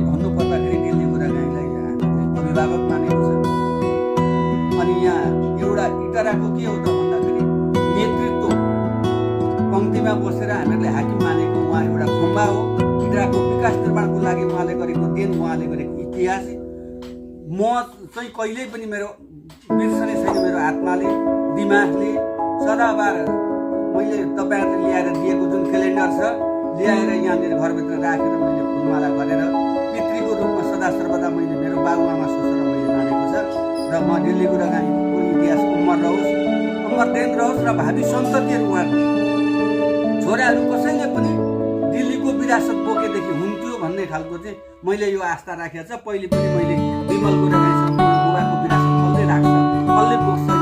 भन्नुपर्दाखेरि दिल्ली गुरागाईलाई अभिभावक मानेको छ। अनि यहाँ एउटा इटराको के हो त भन्दाखेरि नेतृत्व पङ्क्तिमा बसेर हामीहरूले हाकिम मानेको उहाँ एउटा खम्बा हो। इटराको विकास निर्माणको लागि उहाँले गरेको देन, उहाँले गरेको इतिहास म चाहिँ कहिल्यै पनि मेरो बिर्सने छैन। मेरो आत्माले, दिमागले सदाबार मैले तपाईँहरूले ल्याएर दिएको जुन क्यालेन्डर छ, ल्याएर यहाँनिर घरभित्र राखेर मैले फुलमाला गरेर पितृको रूपमा सदा सर्वदा मैले मेरो बाबुआमा सोचेर मैले मानेको छ। र म दिल्ली गुरागाईको इतिहास अमर रहोस्, अमरदेन रहोस् र भावी सन्ततिहरू उहाँको छोराहरू कसैले पनि दिल्लीको विरासत बोकेदेखि हुन्थ्यो भन्ने खालको चाहिँ मैले यो आस्था राखेको छ। पहिले पनि मैले विमल गुरागाईसँग बुबाको विरासत कसले राख्छ, कसले बोक्छ